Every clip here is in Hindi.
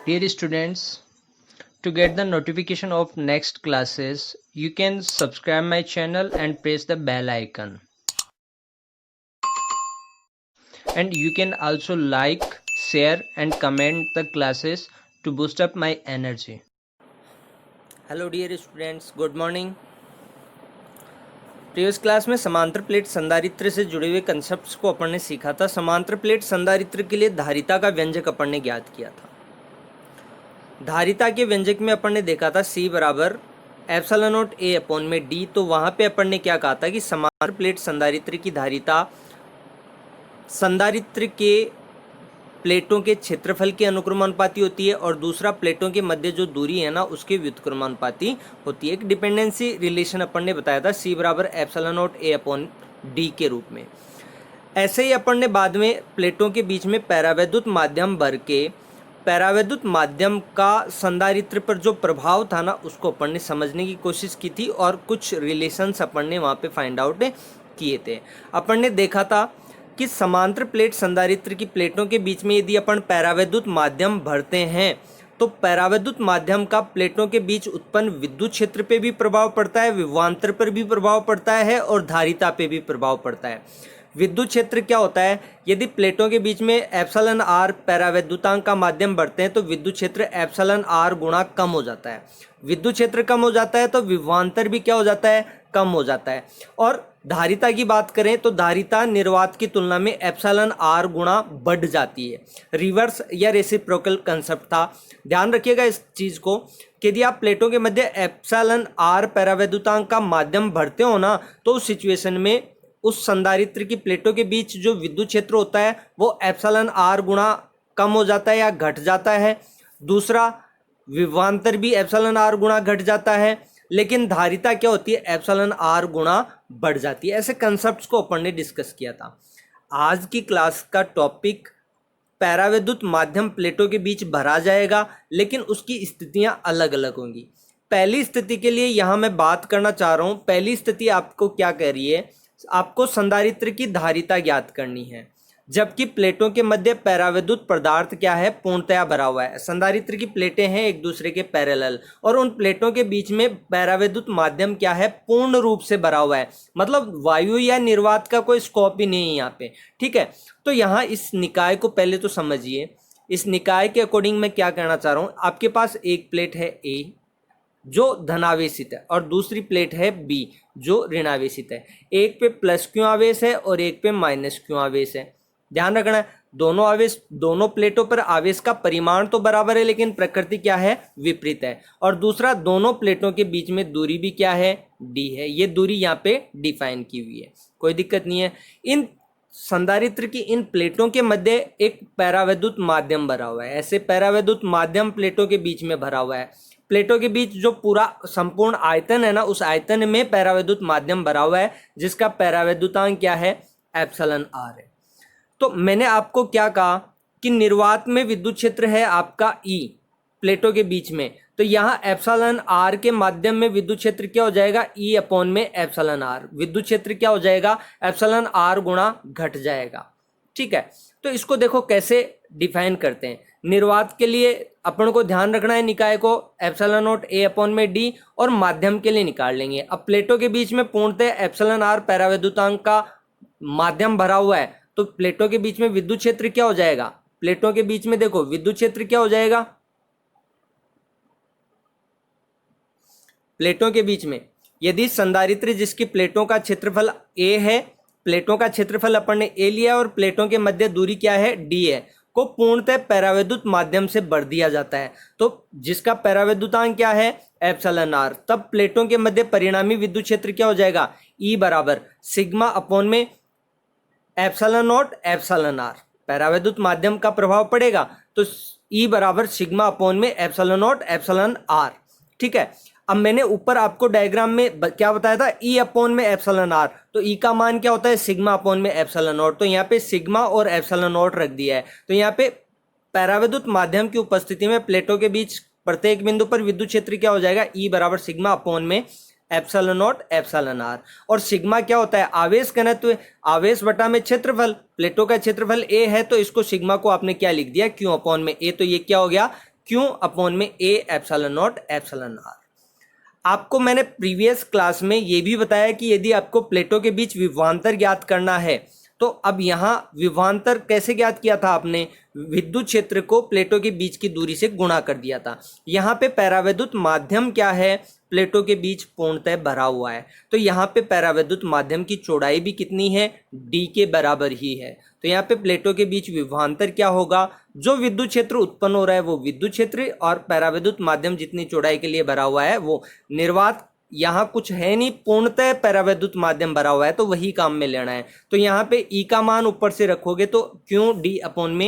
Dear students, to get the notification of next classes, you can subscribe my channel and press the bell icon. And you can also like, share and comment the classes to boost up my energy. Hello dear students, good morning. Previous class में समांतर प्लेट संधारित्र से जुड़े हुए कंसेप्ट्स को अपन ने सीखा था। समांतर प्लेट संधारित्र के लिए धारिता का व्यंजक अपन ने ज्ञात किया था। धारिता के व्यंजक में अपन ने देखा था C बराबर एप्सिलॉन नॉट A अपॉन में D। तो वहाँ पे अपन ने क्या कहा था कि समांतर प्लेट संधारित्र की धारिता संधारित्र के प्लेटों के क्षेत्रफल के अनुक्रमानुपाती होती है और दूसरा प्लेटों के मध्य जो दूरी है ना उसके व्युत्क्रमानुपाती होती है। एक डिपेंडेंसी रिलेशन अपन ने बताया था C बराबर epsilon not A upon D के रूप में। ऐसे ही अपन ने बाद में प्लेटों के बीच में पैरावैद्युत माध्यम भर के पैरावैद्युत माध्यम का संधारित्र पर जो प्रभाव था ना उसको अपन ने समझने की कोशिश की थी और कुछ रिलेशंस अपन ने वहाँ पे फाइंड आउट किए थे। अपन ने देखा था कि समांतर प्लेट संधारित्र की प्लेटों के बीच में यदि अपन पैरावैद्युत माध्यम भरते हैं तो पैरावैद्युत माध्यम का प्लेटों के बीच उत्पन्न विद्युत क्षेत्र पे भी प्रभाव पड़ता है, विभवांतर पर भी प्रभाव पड़ता है और धारिता पे भी प्रभाव पड़ता है। विद्युत क्षेत्र क्या होता है? यदि प्लेटों के बीच में एप्सिलॉन आर पैरावैद्युतांक का माध्यम बढ़ते हैं तो विद्युत क्षेत्र एप्सिलॉन आर गुणा कम हो जाता है। विद्युत क्षेत्र कम हो जाता है तो विभवांतर भी क्या हो जाता है? कम हो जाता है। और धारिता की बात करें तो धारिता निर्वात की तुलना में एप्सिलॉन आर गुणा बढ़ जाती है। रिवर्स या रेसिप्रोकल कंसेप्ट था। ध्यान रखिएगा इस चीज को कि यदि आप प्लेटों के मध्य एप्सिलॉन आर पैरावैद्युतांक का माध्यम भरते हो ना तो उस सिचुएशन में उस संधारित्र की प्लेटों के बीच जो विद्युत क्षेत्र होता है वो एप्सिलॉन आर गुणा कम हो जाता है या घट जाता है। दूसरा, विभवांतर भी एप्सिलॉन आर गुणा घट जाता है, लेकिन धारिता क्या होती है? एप्सिलॉन आर गुणा बढ़ जाती है। ऐसे कंसेप्ट्स को अपन ने डिस्कस किया था। आज की क्लास का टॉपिक पैरावैद्युत माध्यम प्लेटों के बीच भरा जाएगा, लेकिन उसकी स्थितियां अलग अलग होंगी। पहली स्थिति के लिए यहां मैं बात करना चाह रहा हूं। पहली स्थिति आपको क्या कह रही है? आपको संधारित्र की धारिता ज्ञात करनी है, जबकि प्लेटों के मध्य पैरावैद्युत पदार्थ क्या है? पूर्णतया भरा हुआ है। संधारित्र की प्लेटें हैं एक दूसरे के पैरेलल और उन प्लेटों के बीच में पैरावैद्युत माध्यम क्या है? पूर्ण रूप से भरा हुआ है। मतलब वायु या निर्वात का कोई स्कोप ही नहीं है यहाँ पे। ठीक है, तो यहाँ इस निकाय को पहले तो समझिए। इस निकाय के अकॉर्डिंग मैं क्या कहना चाह रहा हूँ, आपके पास एक प्लेट है A जो धनावेशित है और दूसरी प्लेट है B जो ऋणावेशित है। एक पे प्लस क्यू आवेश है और एक पे माइनस क्यू आवेश है। ध्यान रखना है, दोनों आवेश, दोनों प्लेटों पर आवेश का परिमाण तो बराबर है लेकिन प्रकृति क्या है? विपरीत है। और दूसरा, दोनों प्लेटों के बीच में दूरी भी क्या है? D है। ये दूरी यहाँ पे डिफाइन की हुई है, कोई दिक्कत नहीं है। इन संधारित्र की इन प्लेटों के मध्य एक पैरावैद्युत माध्यम भरा हुआ है। ऐसे पैरावैद्युत माध्यम प्लेटों के बीच में भरा हुआ है। प्लेटों के बीच जो पूरा संपूर्ण आयतन है ना उस आयतन में पैरावैद्युत माध्यम भरा हुआ है जिसका पैरावैद्युतांक क्या है? एप्सिलॉन आर है। तो मैंने आपको क्या कहा कि निर्वात में विद्युत क्षेत्र है आपका E प्लेटों के बीच में, तो यहाँ एप्सिलॉन आर के माध्यम में विद्युत क्षेत्र क्या हो जाएगा? E अपॉन में एप्सिलॉन आर। विद्युत क्षेत्र क्या हो जाएगा? एप्सिलॉन आर गुणा घट जाएगा। ठीक है, तो इसको देखो कैसे डिफाइन करते हैं। निर्वात के लिए अपन को ध्यान रखना है निकाय को एप्सिलॉन नॉट A अपॉन में D, और माध्यम के लिए निकाल लेंगे। अब प्लेटों के बीच में पूर्णतः एप्सिलॉन आर पैरावैद्युतांक का माध्यम भरा हुआ है तो प्लेटों के बीच में विद्युत क्षेत्र क्या हो जाएगा? प्लेटों के बीच में देखो विद्युत क्षेत्र क्या हो जाएगा? प्लेटों के बीच में यदि संधारित्र जिसकी प्लेटों का क्षेत्रफल A है, प्लेटों का क्षेत्रफल अपन ने A लिया और प्लेटों के मध्य दूरी क्या है? D है, को पूर्णतः पैरावैद्युत माध्यम से भर दिया जाता है तो जिसका पैरावैद्युतांक क्या है? Epsilon r. तब प्लेटों के मध्य परिणामी विद्युत क्षेत्र क्या हो जाएगा? E बराबर सिग्मा अपॉन में एप्सिलॉन नॉट एप्सिलॉन आर। पैरावैद्युत माध्यम का प्रभाव पड़ेगा तो E बराबर सिग्मा अपॉन में एप्सिलॉन नॉट एप्सिलॉन आर। ठीक है, अब मैंने ऊपर आपको डायग्राम में क्या बताया था? E अपॉन में एप्सिलॉन आर, तो E का मान क्या होता है? सिग्मा अपॉन में एप्सिलॉन नॉट। तो यहाँ पे सिग्मा और एप्सिलॉन नॉट रख दिया है। तो यहाँ पे पैरावैद्युत माध्यम की उपस्थिति में प्लेटों के बीच प्रत्येक बिंदु पर विद्युत क्षेत्र क्या हो जाएगा? E बराबर सिग्मा अपॉन में एप्सिलॉन नॉट एप्सिलॉन आर। और सिग्मा क्या होता है? आवेश घनत्व, आवेश बटा में क्षेत्रफल। प्लेटों का क्षेत्रफल A है तो इसको सिग्मा को आपने क्या लिख दिया? Q अपॉन में A। तो ये क्या हो गया? क्यू अपॉन में a epsilon not epsilon r. आपको मैंने प्रीवियस क्लास में ये भी बताया कि यदि आपको प्लेटों के बीच विभवांतर ज्ञात करना है तो अब यहाँ विभवांतर कैसे ज्ञात किया था आपने, विद्युत क्षेत्र को प्लेटों के बीच की दूरी से गुणा कर दिया था। यहाँ पे पैरावैद्युत माध्यम क्या है, प्लेटों के बीच पूर्णतः भरा हुआ है, तो यहाँ पे पैरावैद्युत माध्यम की चौड़ाई भी कितनी है, डी के बराबर ही है। तो यहाँ पे प्लेटों के बीच विभवांतर क्या होगा, जो विद्युत क्षेत्र उत्पन्न हो रहा है वो विद्युत क्षेत्र, और पैरावैद्युत माध्यम जितनी चौड़ाई के लिए भरा हुआ है वो निर्वात, यहाँ कुछ है नहीं, पूर्णतः पैरावैद्युत माध्यम भरा हुआ है तो वही काम में लेना है। तो यहाँ पे ई का मान ऊपर से रखोगे तो क्यू डी अपॉन में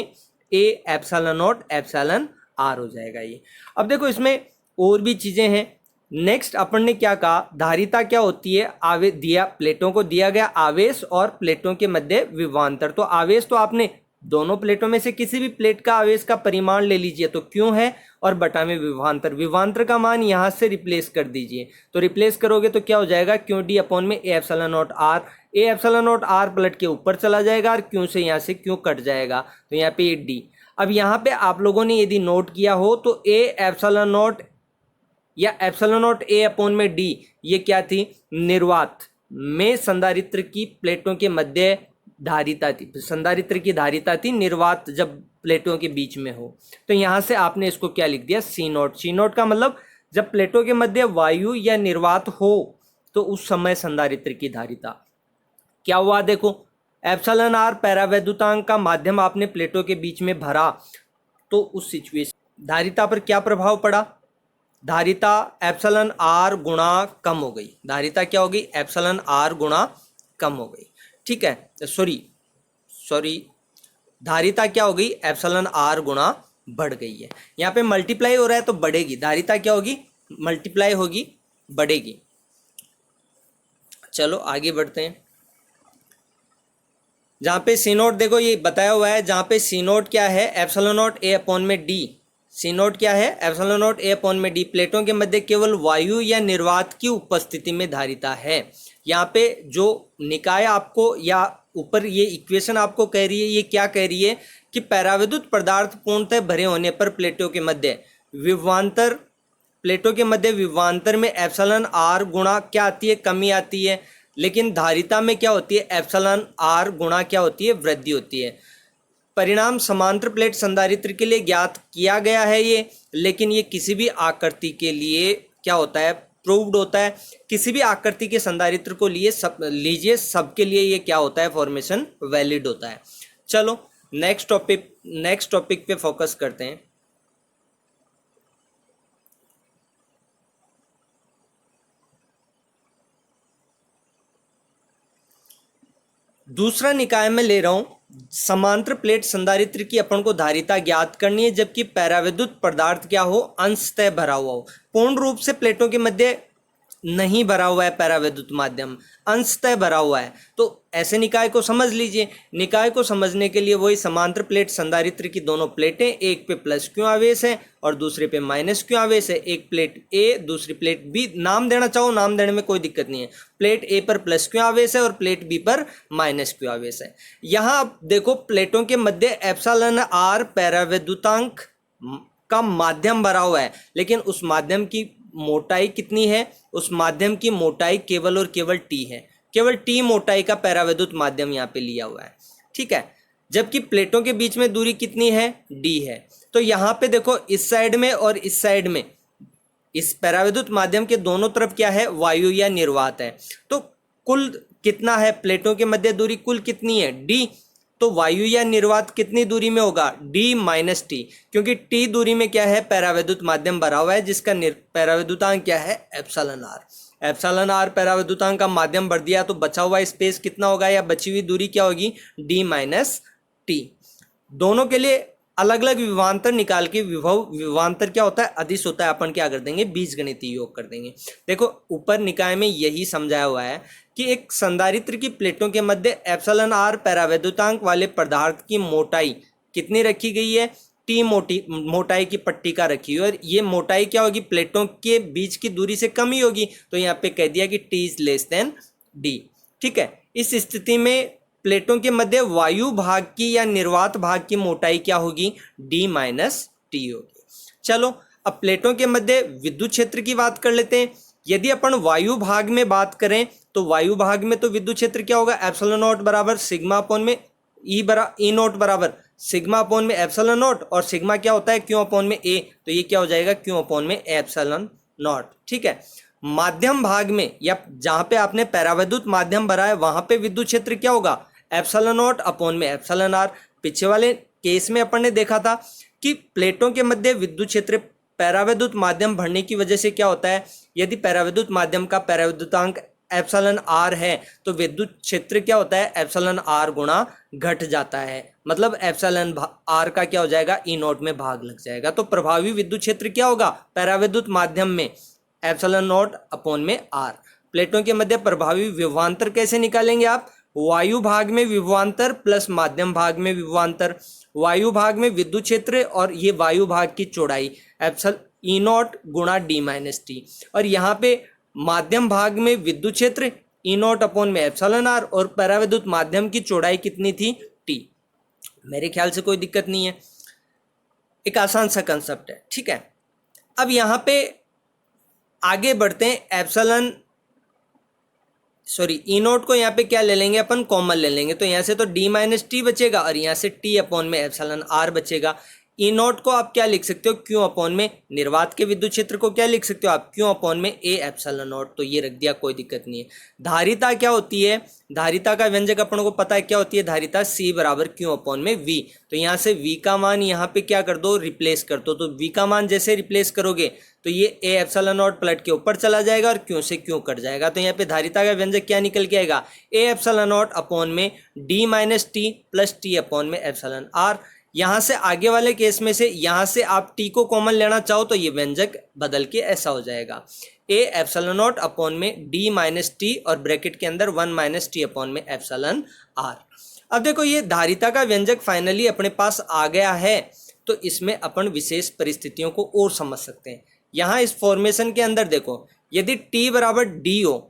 a epsilon not epsilon r हो जाएगा ये। अब देखो इसमें और भी चीजें हैं। नेक्स्ट अपन ने क्या कहा, धारिता क्या होती है, आवेश दिया, प्लेटों को दिया गया आवेश और प्लेटों के मध्य विभवांतर। तो आवेश तो आपने दोनों प्लेटों में से किसी भी प्लेट का आवेश का परिमाण ले लीजिए तो क्यों है, और बटा में विभवांतर, विभवांतर का मान यहां से रिप्लेस कर दीजिए। तो रिप्लेस करोगे तो क्या हो जाएगा, क्यू डी अपॉन में a epsilon not r, a epsilon not r पलट के ऊपर चला जाएगा और क्यू से यहाँ से क्यू कट जाएगा, तो यहाँ पे डी। अब यहाँ पे आप लोगों ने यदि नोट किया हो तो ए एप्सिलॉन नॉट या एप्सिलॉन नॉट ए अपॉन में डी, ये क्या थी, निर्वात में संधारित्र की प्लेटों के मध्य धारिता थी, संधारित्र की धारिता थी, निर्वात जब प्लेटों के बीच में हो। तो यहां से आपने इसको क्या लिख दिया, सी नोट। सी नोट का मतलब जब प्लेटों के मध्य वायु या निर्वात हो तो उस समय संधारित्र की धारिता क्या हुआ, देखो एप्सिलॉन आर पैरावैद्युतांक का माध्यम आपने प्लेटों के बीच में भरा, तो उस सिचुएशन धारिता पर क्या प्रभाव पड़ा, धारिता एप्सिलॉन आर गुणा कम हो गई, धारिता क्या हो गई, एप्सिलॉन आर गुणा कम हो गई, ठीक है, सॉरी धारिता क्या हो गई, एप्सिलॉन आर गुणा बढ़ गई है। यहाँ पे मल्टीप्लाई हो रहा है तो बढ़ेगी, धारिता क्या होगी, मल्टीप्लाई होगी, बढ़ेगी। चलो आगे बढ़ते हैं। जहाँ पे सी नोट देखो ये बताया हुआ है, जहाँ पे सी नोट क्या है, एप्सिलॉन नॉट ए अपॉन में डी, सी नोट क्या है, एप्सिलॉन नॉट ए अपॉन में डी, प्लेटों के मध्य केवल वायु या निर्वात की उपस्थिति में धारिता है। यहाँ पे जो निकाय आपको या ऊपर ये इक्वेशन आपको कह रही है, ये क्या कह रही है कि पैरावैद्युत पदार्थ पूर्णतः भरे होने पर प्लेटों के मध्य विभवांतर, प्लेटों के मध्य विभवांतर में एप्सिलॉन आर गुणा क्या आती है, कमी आती है, लेकिन धारिता में क्या होती है, एप्सिलॉन आर गुणा क्या होती है, वृद्धि होती है। परिणाम समांतर प्लेट संधारित्र के लिए ज्ञात किया गया है ये, लेकिन ये किसी भी आकृति के लिए क्या होता है, प्रूव्ड होता है। किसी भी आकृति के संधारित्र को लीजिए सबके लिए ये क्या होता है, फॉर्मेशन वैलिड होता है। चलो नेक्स्ट टॉपिक पे फोकस करते हैं। दूसरा निकाय में ले रहा हूं, समांतर प्लेट संधारित्र की अपन को धारिता ज्ञात करनी है, जबकि पैरावैद्युत पदार्थ क्या हो, अंशतः भरा हुआ हो। पूर्ण रूप से प्लेटों के मध्य नहीं भरा हुआ है पैरावैद्युत माध्यम, अंशतः भरा हुआ है, तो ऐसे निकाय को समझ लीजिए। निकाय को समझने के लिए वही समांतर प्लेट संधारित्र की दोनों प्लेटें, एक पे प्लस क्यू आवेश है और दूसरे पे माइनस क्यू आवेश है, एक प्लेट ए दूसरी प्लेट बी, नाम देना चाहो नाम देने में कोई दिक्कत नहीं है। प्लेट ए पर प्लस क्यू आवेश है और प्लेट बी पर माइनस क्यू आवेश है। यहाँ आप देखो प्लेटों के मध्य एप्सिलॉन आर पैरावैद्युतांक का माध्यम भरा हुआ है, लेकिन उस माध्यम की मोटाई कितनी है, उस माध्यम की मोटाई केवल और केवल टी है, केवल टी मोटाई का पैरावैद्युत माध्यम यहाँ पे लिया हुआ है, ठीक है। जबकि प्लेटों के बीच में दूरी कितनी है, डी है। तो यहाँ पे देखो इस साइड में और इस साइड में, इस पैरावैद्युत माध्यम के दोनों तरफ क्या है, वायु या निर्वात है। तो कुल कितना है, प्लेटों के मध्य दूरी कुल कितनी है, डी। तो वायु या निर्वात कितनी दूरी में होगा, डी माइनस टी, क्योंकि टी दूरी में क्या है, पैरावैद्युत माध्यम भरा हुआ है, जिसका पैरावैद्युतांक क्या है, एप्सिलॉन आर। एप्सिलॉन आर पैरावैद्युतांक का माध्यम भर दिया तो बचा हुआ स्पेस कितना होगा, या बची हुई दूरी क्या होगी, डी माइनस टी। दोनों के लिए अलग अलग विभवांतर निकाल के विभवांतर क्या होता है, अदिश होता है, अपन क्या कर देंगे, बीजगणितीय योग कर देंगे। देखो ऊपर निकाय में यही समझाया हुआ है कि एक संधारित्र की प्लेटों के मध्य एप्सिलॉन आर पैरावैद्युतांक वाले पदार्थ की मोटाई कितनी रखी गई है, टी मोटाई की पट्टी का रखी हुई है, और ये मोटाई क्या होगी, प्लेटों के बीच की दूरी से कम ही होगी। तो यहाँ पे कह दिया कि T is less than D, ठीक है। इस स्थिति में प्लेटों के मध्य वायु भाग की या निर्वात भाग की मोटाई क्या होगी, डी माइनस टी होगी। चलो अब प्लेटों के मध्य विद्युत क्षेत्र की बात कर लेते हैं। यदि अपन वायु भाग में बात करें तो वायु भाग में तो विद्युत क्षेत्र क्या होगा, एप्सिलॉन नॉट बराबर सिग्मा अपॉन में ई नॉट बराबर सिग्मा अपॉन में एप्सिलॉन नॉट, और सिग्मा क्या होता है क्यू अपॉन में ए, तो ये क्या हो जाएगा क्यू अपॉन में एप्सिलॉन नॉट। ठीक है, माध्यम भाग में या जहां पे आपने पैराविद्युत माध्यम भरा है वहां पे विद्युत क्षेत्र क्या होगा, एप्सिलॉन नॉट अपॉन में एप्सिलॉन आर। पिछले वाले केस में अपन ने देखा था कि प्लेटों के मध्य विद्युत क्षेत्र पैराविद्युत माध्यम भरने की वजह से क्या होता है, यदि पैराविद्युत माध्यम का पैराविद्युतांक एप्सिलॉन आर है तो विद्युत क्षेत्र क्या होता है, एप्सिलॉन आर गुणा घट जाता है, मतलब एप्सिलॉन आर का क्या हो जाएगा, ई नॉट में भाग लग जाएगा। तो प्रभावी विद्युत क्षेत्र क्या होगा पैराविद्युत माध्यम में, एप्सिलॉन नॉट अपॉन में आर। प्लेटों के मध्य प्रभावी विभवांतर कैसे निकालेंगे आप, वायु भाग में विभवांतर प्लस माध्यम भाग में विभवांतर। वायु भाग में विद्युत क्षेत्र और ये वायु भाग की चौड़ाई एप्सिलॉन ई नॉट गुणा डी माइनस टी, और यहाँ पे माध्यम भाग में विद्युत क्षेत्र ई नॉट अपॉन में एप्सिलॉन आर, और पैराविद्युत माध्यम की चौड़ाई कितनी थी, टी। मेरे ख्याल से कोई दिक्कत नहीं है, एक आसान सा कंसेप्ट है। ठीक है, अब यहाँ पे आगे बढ़ते हैं, एप्सिलॉन ई नोट को यहाँ पे क्या ले लेंगे अपन, कॉमन ले लेंगे, तो यहाँ से तो डी माइनस टी बचेगा और यहाँ से टी अपॉन में एप्सिलॉन आर बचेगा। ई नोट को आप क्या लिख सकते हो, क्यू अपॉन में निर्वात के विद्युत क्षेत्र को क्या लिख सकते हो आप, क्यू अपॉन में ए एप्सिलॉन नॉट, तो ये रख दिया, कोई दिक्कत नहीं है। धारिता क्या होती है, धारिता का व्यंजक अपन को पता है क्या होती है, धारिता सी बराबर क्यू अपॉन में वी। तो यहाँ से वी का मान यहाँ पे क्या कर दो, रिप्लेस कर दो, तो वी का मान जैसे रिप्लेस करोगे तो ये ए एप्सिलॉन नॉट पलट के ऊपर चला जाएगा और क्यू से क्यू कट जाएगा। तो यहाँ पे धारिता का व्यंजक क्या निकल के आएगा, ए एप्सिलॉन नॉट अपॉन में D minus T plus T upon में एप्सिलॉन आर। यहाँ से आगे वाले केस में से यहाँ से आप टी को कॉमन लेना चाहो तो ये व्यंजक बदल के ऐसा हो जाएगा, ए एप्सिलॉन नॉट अपॉन में डी माइनस टी और ब्रैकेट के अंदर 1 माइनस टी अपॉन में एप्सिलॉन आर। अब देखो ये धारिता का व्यंजक फाइनली अपने पास आ गया है, तो इसमें अपन विशेष परिस्थितियों को और समझ सकते हैं। यहाँ इस फॉर्मेशन के अंदर देखो, यदि टी बराबर डी हो,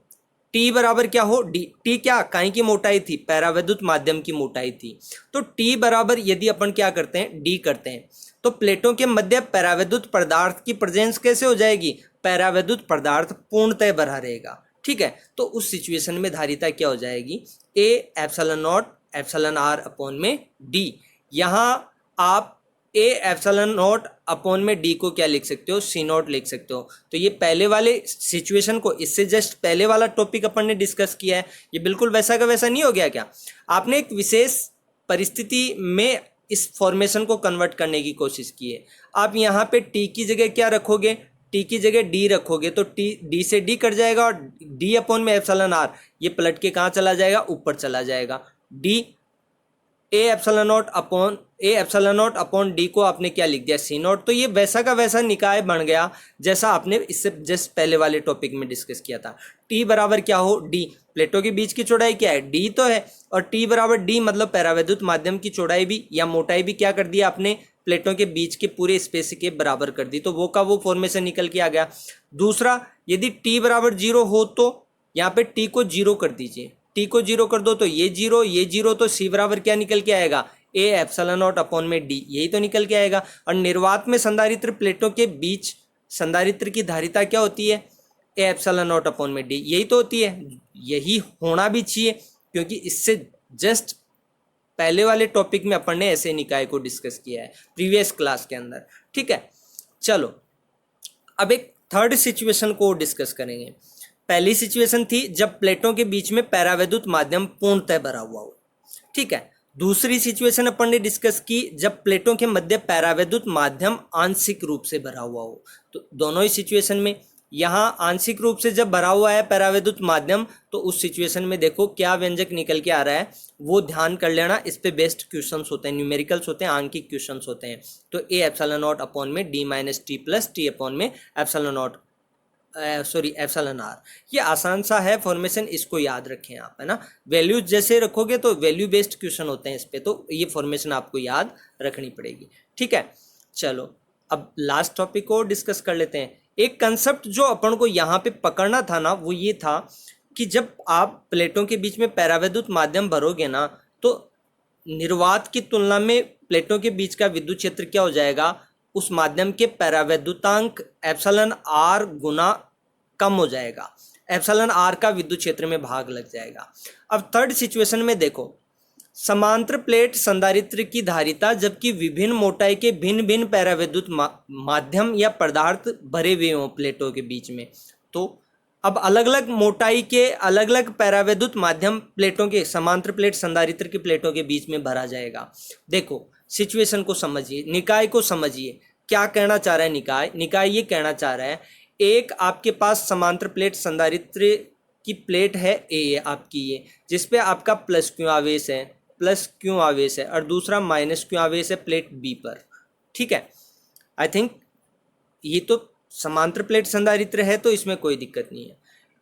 टी बराबर क्या हो, डी, टी क्या काई की मोटाई थी, पैराविद्युत माध्यम की मोटाई थी, तो टी बराबर यदि अपन क्या करते हैं, डी करते हैं, तो प्लेटों के मध्य पैराविद्युत पदार्थ की प्रेजेंस कैसे हो जाएगी, पैराविद्युत पदार्थ पूर्णतः भरा रहेगा। ठीक है, तो उस सिचुएशन में धारिता क्या हो जाएगी, a epsilon not epsilon r upon में डी। यहाँ आप ए एप्सिलॉन नॉट अपॉन में डी को क्या लिख सकते हो, सी नॉट लिख सकते हो। तो ये पहले वाले सिचुएशन को, इससे जस्ट पहले वाला टॉपिक अपन ने डिस्कस किया है, ये बिल्कुल वैसा का वैसा नहीं हो गया क्या, आपने एक विशेष परिस्थिति में इस फॉर्मेशन को कन्वर्ट करने की कोशिश की है। आप यहाँ पे टी की जगह क्या रखोगे, टी की जगह डी रखोगे, तो टी डी से डी कट जाएगा और डी अपॉन में एप्सिलॉन आर ये पलट के कहाँ चला जाएगा, ऊपर चला जाएगा। D A epsilon not upon D को आपने क्या लिख दिया, सी नॉट। तो ये वैसा का वैसा निकाय बन गया जैसा आपने इससे जस्ट पहले वाले टॉपिक में डिस्कस किया था। टी बराबर क्या हो, डी, प्लेटों के बीच की चौड़ाई क्या है, डी तो है, और टी बराबर डी मतलब पैराविद्युत माध्यम की चौड़ाई भी या मोटाई भी क्या कर दिया आपने, प्लेटों के बीच के पूरे स्पेस के बराबर कर दी, तो वो का वो फॉर्मेशन निकल के आ गया। दूसरा, यदि टी बराबर 0 हो तो यहाँ पे टी को 0 कर दीजिए, टी को 0 कर दो तो ये 0 तो सी बराबर क्या निकल के आएगा, ए एप्सिलॉन नॉट अपॉन में डी, यही तो निकल के आएगा। और निर्वात में संधारित्र प्लेटों के बीच संधारित्र की धारिता क्या होती है, ए एप्सिलॉन नॉट अपॉन में डी, यही तो होती है, यही होना भी चाहिए, क्योंकि इससे जस्ट पहले वाले टॉपिक में अपन ने ऐसे निकाय को डिस्कस किया है प्रीवियस क्लास के अंदर। ठीक है, चलो अब एक थर्ड सिचुएशन को डिस्कस करेंगे। पहली सिचुएशन थी जब प्लेटों के बीच में पैराविद्युत माध्यम पूर्णतः भरा हुआ हो। ठीक है, दूसरी सिचुएशन अपन ने डिस्कस की जब प्लेटों के मध्य पैराविद्युत माध्यम आंशिक रूप से भरा हुआ हो। तो दोनों ही सिचुएशन में यहाँ आंशिक रूप से जब भरा हुआ है पैराविद्युत माध्यम, तो उस सिचुएशन में देखो क्या व्यंजक निकल के आ रहा है, वो ध्यान कर लेना, इस पे बेस्ड क्वेश्चंस होते हैं, न्यूमेरिकल्स होते हैं, आंकिक क्वेश्चंस होते हैं। तो ए एप्सिलॉन नॉट अपॉन में D minus T plus T upon में एप्सिलॉन नॉट एप्सिलॉन आर, ये आसान सा है फॉर्मेशन, इसको याद रखें आप, है ना। वैल्यूज जैसे रखोगे तो वैल्यू बेस्ड क्वेश्चन होते हैं इस पे, तो ये फॉर्मेशन आपको याद रखनी पड़ेगी। ठीक है, चलो अब लास्ट टॉपिक को डिस्कस कर लेते हैं। एक कंसेप्ट जो अपन को यहाँ पे पकड़ना था ना, वो ये था कि जब आप प्लेटों के बीच में पैराविद्युत माध्यम भरोगे ना, तो निर्वात की तुलना में प्लेटों के बीच का विद्युत क्षेत्र क्या हो जाएगा, उस माध्यम के परावैद्युतांक एप्सिलॉन आर गुना कम हो जाएगा, एप्सिलॉन आर का विद्युत क्षेत्र में भाग लग जाएगा। अब थर्ड सिचुएशन में देखो, समांतर प्लेट संधारित्र की धारिता जबकि विभिन्न मोटाई के भिन्न भिन्न परावैद्युत माध्यम या पदार्थ भरे हुए हों प्लेटों के बीच में, तो अब अलग अलग मोटाई के अलग अलग परावैद्युत माध्यम प्लेटों के, समांतर प्लेट संधारित्र की प्लेटों के बीच में भरा जाएगा। देखो सिचुएशन को समझिए, निकाय को समझिए, क्या कहना चाह रहा है निकाय? निकाय ये कहना चाह रहा है, एक आपके पास समांतर प्लेट संधारित्र की प्लेट है ए आपकी ये, जिसपे आपका प्लस क्यू आवेश है, प्लस क्यू आवेश है, और दूसरा माइनस क्यू आवेश है प्लेट बी पर। ठीक है, आई थिंक ये तो समांतर प्लेट संधारित्र है, तो इसमें कोई दिक्कत नहीं है।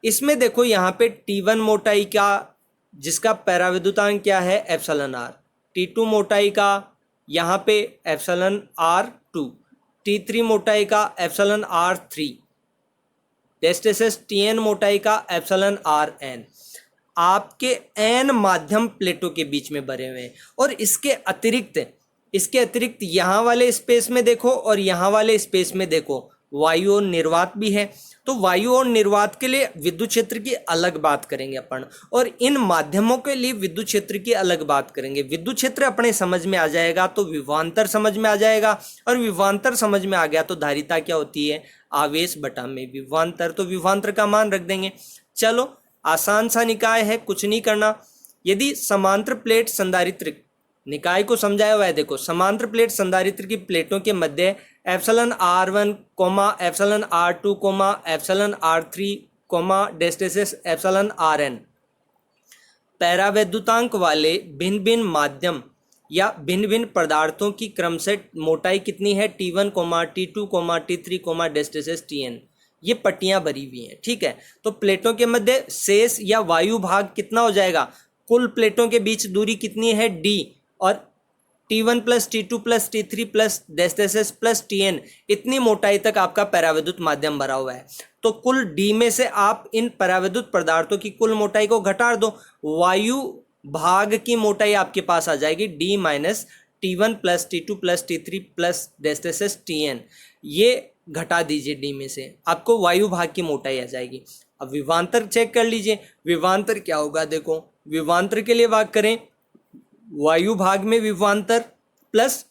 इसमें देखो यहाँ पे T1 मोटाई का, जिसका परावैद्युतांक क्या है एप्सिलॉन आर, T2 मोटाई का यहाँ पे एप्सिलॉन आर 2, T3 मोटाई का एप्सिलॉन आर 3, डेस्टेसेस Tn मोटाई का एप्सिलॉन आर एन, आपके n माध्यम प्लेटों के बीच में भरे हुए हैं। और इसके अतिरिक्त यहाँ वाले स्पेस में देखो और यहाँ वाले स्पेस में देखो वायु और निर्वात भी है, तो वायु और निर्वात के लिए विद्युत क्षेत्र की अलग बात करेंगे अपन, और इन माध्यमों के लिए विद्युत क्षेत्र की अलग बात करेंगे। विद्युत क्षेत्र अपने समझ में आ जाएगा तो विभवांतर समझ में आ जाएगा, और विभवांतर समझ में आ गया तो धारिता क्या होती है, आवेश बटा में विभवांतर, तो विभवांतर का मान रख देंगे। चलो आसान सा निकाय है, कुछ नहीं करना। यदि समांतर प्लेट संधारित्र, निकाय को समझाया हुआ है, देखो समांतर प्लेट संधारित्र की प्लेटों के मध्य epsilon R1, epsilon R2, epsilon R3, डेस्टेसेस एप्सिलॉन Rn पैरावैद्युतांक वाले भिन्न भिन्न माध्यम या भिन्न भिन्न पदार्थों की क्रम से मोटाई कितनी है, T1, T2, T3, डेस्टेसेस Tn, ये पट्टियां भरी हुई हैं। ठीक है, तो प्लेटों के मध्य शेष या वायु भाग कितना हो जाएगा, कुल प्लेटों के बीच दूरी कितनी है d, और T1 plus T2 plus T3 plus डेस्टेसेस प्लस Tn, इतनी मोटाई तक आपका परावैद्युत माध्यम भरा हुआ है। तो कुल d में से आप इन परावैद्युत पदार्थों की कुल मोटाई को घटा दो, वायु भाग की मोटाई आपके पास आ जाएगी d minus T1 plus T2 plus T3 plus डेस्टेसेस Tn, ये घटा दीजिए d में से, आपको वायु भाग की मोटाई आ जाएगी। अब विभवांतर चेक कर लीजिए, विभवांतर क्या होगा, देखो विभवांतर के लिए बात करें, वायु भाग में विभवांतर प्लस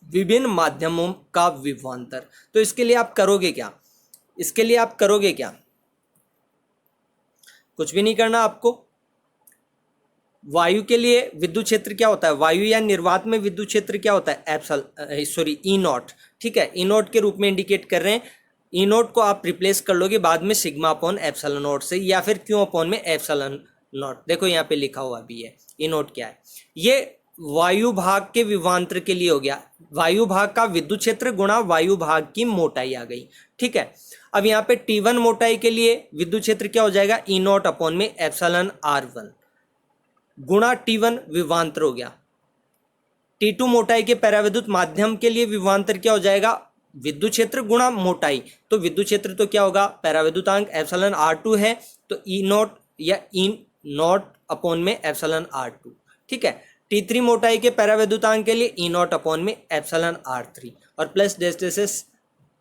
विभिन्न माध्यमों का विभवांतर। तो इसके लिए आप करोगे क्या, कुछ भी नहीं करना आपको। वायु के लिए विद्युत क्षेत्र क्या होता है, वायु या निर्वात में विद्युत क्षेत्र क्या होता है, ई नॉट। ठीक है, ई नॉट के रूप में इंडिकेट कर रहे हैं। ई नॉट को आप रिप्लेस कर लोगे बाद में सिग्मा अपॉन एप्सिलॉन नॉट से, या फिर क्यू अपॉन में एप्सिलॉन नॉट। देखो यहाँ पे लिखा हुआ भी है ई नॉट क्या है, ये वायु भाग के विभवांतर के लिए हो गया, वायु भाग का विद्युत क्षेत्र गुणा वायु भाग की मोटाई आ गई। ठीक है, अब यहाँ पे T1 मोटाई के लिए विद्युत क्षेत्र क्या हो जाएगा, ई नॉट अपॉन में एप्सिलॉन R1 गुणा T1 विभवांतर हो गया। T2 मोटाई के परावैद्युत माध्यम के लिए विभवांतर क्या हो जाएगा, विद्युत क्षेत्र गुणा मोटाई, तो विद्युत क्षेत्र तो क्या होगा, परावैद्युतांक एप्सिलॉन R2 है, तो ई नॉट या ई नॉट अपॉन में एप्सिलॉन R2। ठीक है, T3 मोटाई के परावैद्युतांक के लिए ई नॉट अपॉन में एप्सिलॉन R3, और प्लस डेस्टेसेस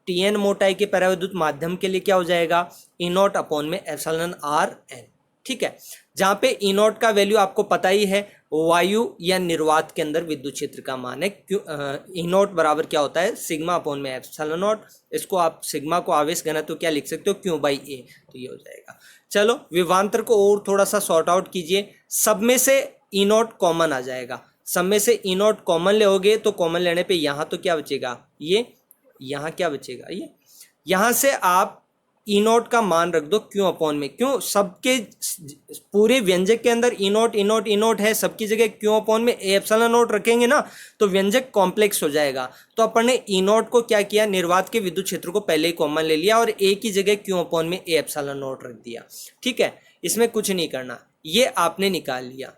Tn मोटाई के परावैद्युत माध्यम के लिए क्या हो जाएगा, ई नॉट अपॉन में एप्सिलॉन Rn। ठीक है, जहाँ पे ई नॉट का वैल्यू आपको पता ही है, वायु या निर्वात के अंदर विद्युत क्षेत्र का मान है। ई नॉट बराबर क्या होता है, सिग्मा अपॉन में एप्सिलॉन नॉट। इसको आप सिग्मा को आवेश घनत्व क्या लिख सकते हो, क्यू बाई ए, तो ये हो जाएगा। चलो विभवांतर को और थोड़ा सा सॉर्ट आउट कीजिए, सब में से ई नॉट कॉमन आ जाएगा, सब में से ई नॉट कॉमन लोगे तो कॉमन लेने पे यहाँ तो क्या बचेगा, ये यहाँ क्या बचेगा, ये यहाँ से आप ई नॉट का मान रख दो क्यों अपॉन में, क्यों सबके पूरे व्यंजक के अंदर ई नॉट है, सबकी जगह क्यों अपॉन में एप्सिलॉन नॉट रखेंगे ना तो व्यंजक कॉम्प्लेक्स हो जाएगा। तो अपन ने ई नॉट को क्या किया, निर्वात के विद्युत क्षेत्र को पहले ही कॉमन ले लिया और ए की जगह क्यों अपॉन में एप्सिलॉन नॉट रख दिया। ठीक है, इसमें कुछ नहीं करना, ये आपने निकाल लिया।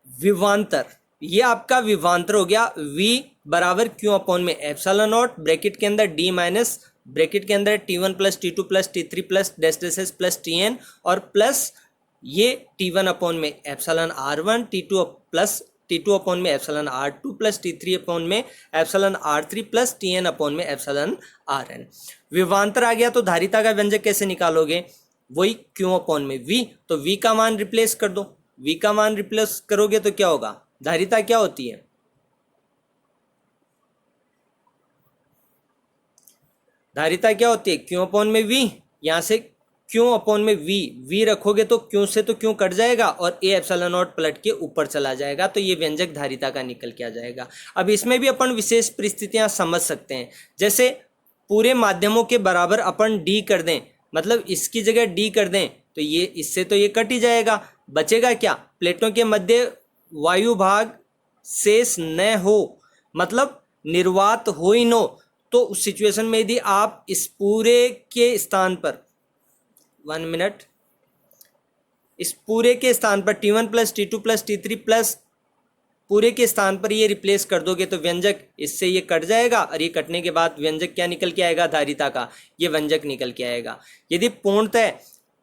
विभवांतर, ये आपका विभवांतर हो गया, V बराबर क्यू अपॉन में एप्सिलॉन नॉट, ब्रैकेट के अंदर D माइनस ब्रैकेट के अंदर T1 plus T2 plus T3 plus डेस्टेसेस प्लस Tn, और प्लस ये T1 अपॉन में epsilon R1, T2 plus T2 upon में epsilon R2 plus T3 upon में epsilon R3 plus Tn upon में एप्सिलॉन Rn। विभवांतर आ गया तो धारिता का व्यंजक कैसे निकालोगे? वही Q अपॉन में V, तो V का मान रिप्लेस कर दो। V का मान रिप्लेस करोगे तो क्या होगा? धारिता क्या होती है? धारिता क्या होती है? Q अपॉन में V। यहां से Q अपॉन में V रखोगे तो Q से तो Q कट जाएगा और A एप्सिलॉन नॉट पलट के ऊपर चला जाएगा, तो ये व्यंजक धारिता का निकल के आ जाएगा। अब इसमें भी अपन विशेष परिस्थितियां समझ सकते हैं, जैसे पूरे माध्यमों के बराबर अपन D कर दें, मतलब इसकी जगह D कर दें, तो ये इससे तो ये कट ही जाएगा। बचेगा क्या? प्लेटों के मध्य वायु भाग शेष न हो, मतलब निर्वात हो ही नो, तो उस सिचुएशन में यदि आप इस पूरे के स्थान पर 1 मिनट, इस पूरे के स्थान पर T1 plus T2 plus T3 plus पूरे के स्थान पर ये रिप्लेस कर दोगे तो व्यंजक इससे ये कट जाएगा और ये कटने के बाद व्यंजक क्या निकल के आएगा? धारिता का ये व्यंजक निकल के आएगा। यदि पूर्णतः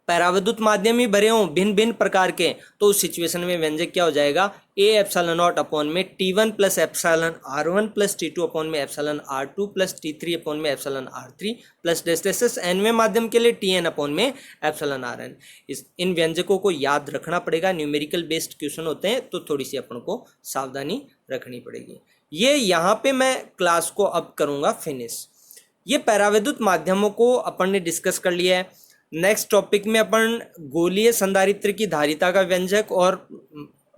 पराविद्युत माध्यम ही भरे हों भिन्न भिन्न प्रकार के, तो उस सिचुएशन में व्यंजक क्या हो जाएगा? A एप्सिलॉन नॉट अपॉन में T1 plus epsilon R1 plus T2 upon में epsilon R2 plus T3 upon में एप्सिलॉन R3 प्लस डेस्टेसिस nवें माध्यम के लिए Tn अपॉन में एप्सिलॉन Rn। इन व्यंजकों को याद रखना पड़ेगा, न्यूमेरिकल बेस्ड क्वेश्चन होते हैं तो थोड़ी सी अपन को सावधानी रखनी पड़ेगी। ये यहाँ पे मैं क्लास को अब करूँगा फिनिश। ये पराविद्युत माध्यमों को अपन ने डिस्कस कर लिया है। नेक्स्ट टॉपिक में अपन गोलीय संधारित्र की धारिता का व्यंजक और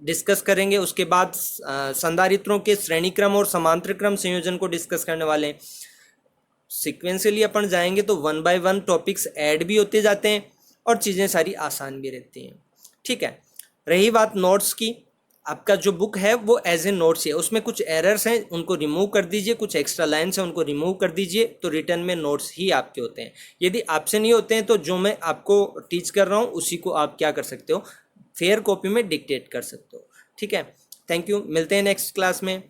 डिस्कस करेंगे। उसके बाद संधारित्रों के श्रेणी क्रम और समांतर क्रम संयोजन को डिस्कस करने वाले हैं। सिक्वेंशियली अपन जाएंगे तो 1 बाय 1 टॉपिक्स ऐड भी होते जाते हैं और चीज़ें सारी आसान भी रहती हैं। ठीक है, रही बात नोट्स की, आपका जो बुक है वो एज ए नोट्स है, उसमें कुछ एरर्स हैं उनको रिमूव कर दीजिए, कुछ एक्स्ट्रा लाइन्स हैं उनको रिमूव कर दीजिए, तो रिटर्न में नोट्स ही आपके होते हैं। यदि आपसे नहीं होते हैं तो जो मैं आपको टीच कर रहा हूँ उसी को आप क्या कर सकते हो? फेयर कॉपी में डिक्टेट कर सकते हो। ठीक है, थैंक यू, मिलते हैं नेक्स्ट क्लास में।